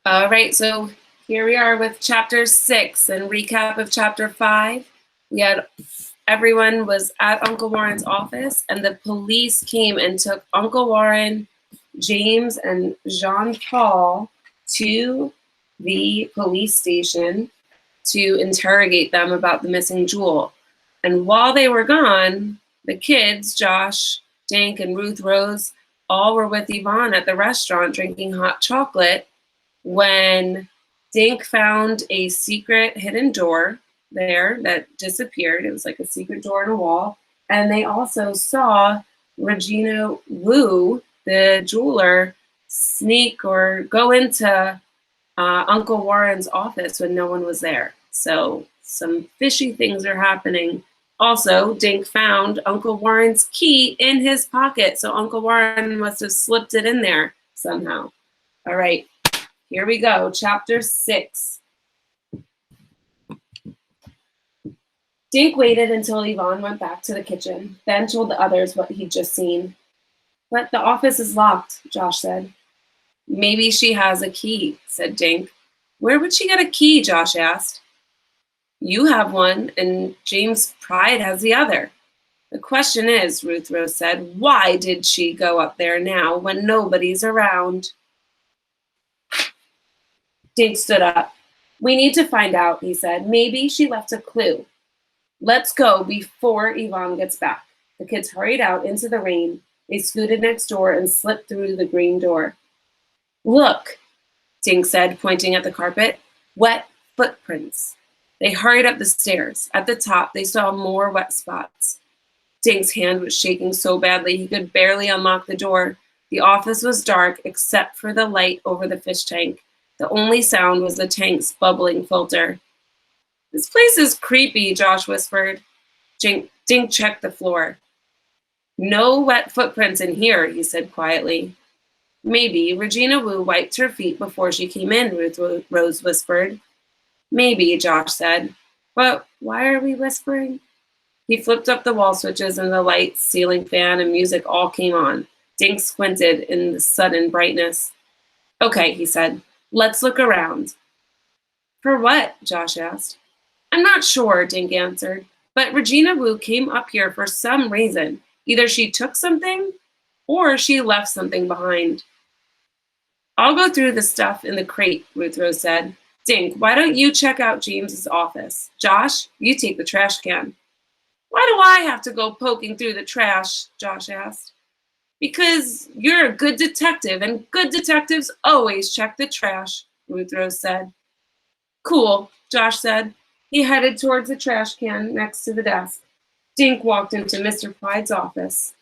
All right, so here we are with chapter 6 and recap of chapter 5. Everyone was at Uncle Warren's office, and the police came and took Uncle Warren, James, and Jean-Paul to the police station to interrogate them about the missing jewel. And while they were gone, the kids, Josh, Dink, and Ruth Rose, all were with Yvonne at the restaurant drinking hot chocolate when Dink found a secret hidden door there that disappeared. It was like a secret door in a wall. And they also saw Regina Wu, the jeweler, sneak or go into Uncle Warren's office when no one was there. So some fishy things are happening. Also, Dink found Uncle Warren's key in his pocket. So Uncle Warren must have slipped it in there somehow. All right. Here we go, chapter 6. Dink waited until Yvonne went back to the kitchen, then told the others what he'd just seen. But the office is locked, Josh said. Maybe she has a key, said Dink. Where would she get a key, Josh asked. You have one, and James Pride has the other. The question is, Ruth Rose said, why did she go up there now when nobody's around? Dink stood up. We need to find out, he said. Maybe she left a clue. Let's go before Yvonne gets back. The kids hurried out into the rain. They scooted next door and slipped through the green door. Look, Dink said, pointing at the carpet. Wet footprints. They hurried up the stairs. At the top, they saw more wet spots. Dink's hand was shaking so badly he could barely unlock the door. The office was dark except for the light over the fish tank. The only sound was the tank's bubbling filter. This place is creepy, Josh whispered. Dink checked the floor. No wet footprints in here, he said quietly. Maybe Regina Wu wiped her feet before she came in, Ruth Rose whispered. Maybe, Josh said. But why are we whispering? He flipped up the wall switches and the lights, ceiling fan, and music all came on. Dink squinted in the sudden brightness. Okay, he said. Let's look around. For what? Josh asked. I'm not sure, Dink answered, but Regina Wu came up here for some reason. Either she took something or she left something behind. I'll go through the stuff in the crate, Ruth Rose said. Dink, why don't you check out James's office? Josh, you take the trash can. Why do I have to go poking through the trash? Josh asked. Because you're a good detective, and good detectives always check the trash, Ruth Rose said. Cool, Josh said. He headed towards the trash can next to the desk. Dink walked into Mr. Pride's office.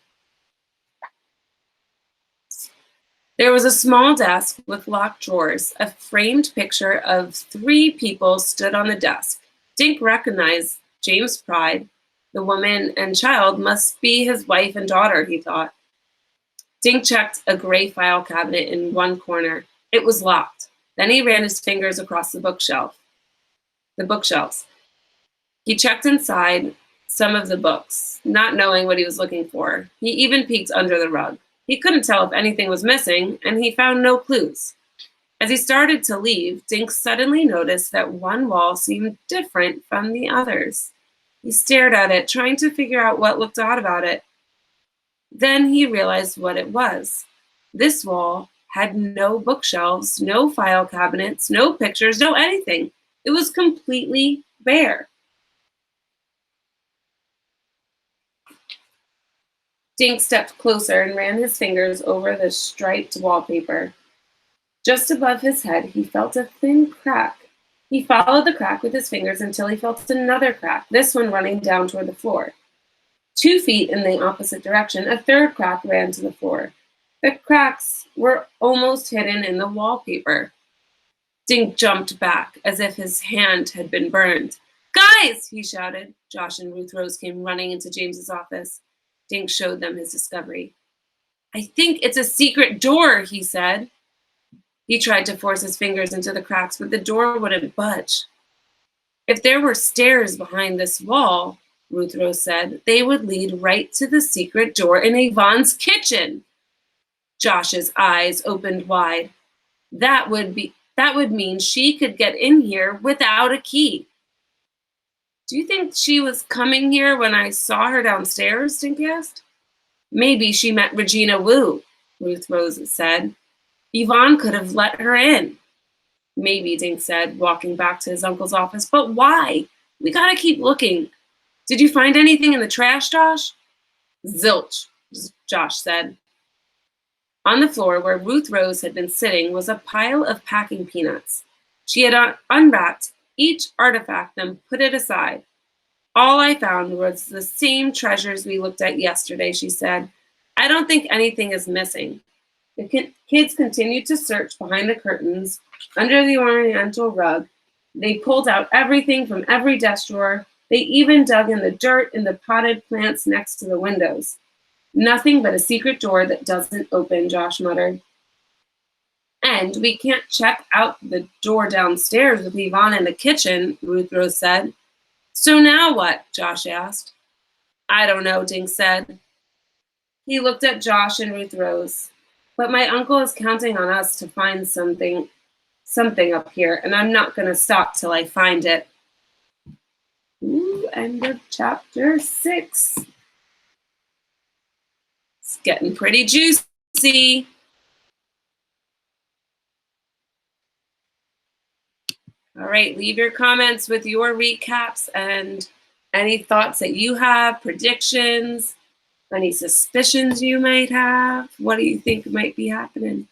There was a small desk with locked drawers. A framed picture of 3 people stood on the desk. Dink recognized James Pride. The woman and child must be his wife and daughter, he thought. Dink checked a gray file cabinet in one corner. It was locked. Then he ran his fingers across the bookshelves. He checked inside some of the books, not knowing what he was looking for. He even peeked under the rug. He couldn't tell if anything was missing, and he found no clues. As he started to leave, Dink suddenly noticed that one wall seemed different from the others. He stared at it, trying to figure out what looked odd about it. Then he realized what it was. This wall had no bookshelves, no file cabinets, no pictures, no anything. It was completely bare. Dink stepped closer and ran his fingers over the striped wallpaper. Just above his head, he felt a thin crack. He followed the crack with his fingers until he felt another crack, this one running down toward the floor. 2 feet in the opposite direction, a third crack ran to the floor. The cracks were almost hidden in the wallpaper. Dink jumped back as if his hand had been burned. Guys, he shouted. Josh and Ruth Rose came running into James's office. Dink showed them his discovery. I think it's a secret door, he said. He tried to force his fingers into the cracks, but the door wouldn't budge. If there were stairs behind this wall, Ruth Rose said, they would lead right to the secret door in Yvonne's kitchen. Josh's eyes opened wide. That would be That would mean she could get in here without a key. Do you think she was coming here when I saw her downstairs? Dink asked. Maybe she met Regina Wu, Ruth Rose said. Yvonne could have let her in. Maybe, Dink said, walking back to his uncle's office. But why? We gotta keep looking. Did you find anything in the trash, Josh? Zilch, Josh said. On the floor where Ruth Rose had been sitting was a pile of packing peanuts. She had unwrapped each artifact and put it aside. All I found was the same treasures we looked at yesterday, she said. I don't think anything is missing. The kids continued to search behind the curtains, under the oriental rug. They pulled out everything from every desk drawer. They even dug in the dirt in the potted plants next to the windows. Nothing but a secret door that doesn't open, Josh muttered. And we can't check out the door downstairs with Yvonne in the kitchen, Ruth Rose said. So now what? Josh asked. I don't know, Dink said. He looked at Josh and Ruth Rose. But my uncle is counting on us to find something up here, and I'm not going to stop till I find it. Ooh, end of chapter 6. It's getting pretty juicy. All right, leave your comments with your recaps and any thoughts that you have, predictions, any suspicions you might have. What do you think might be happening?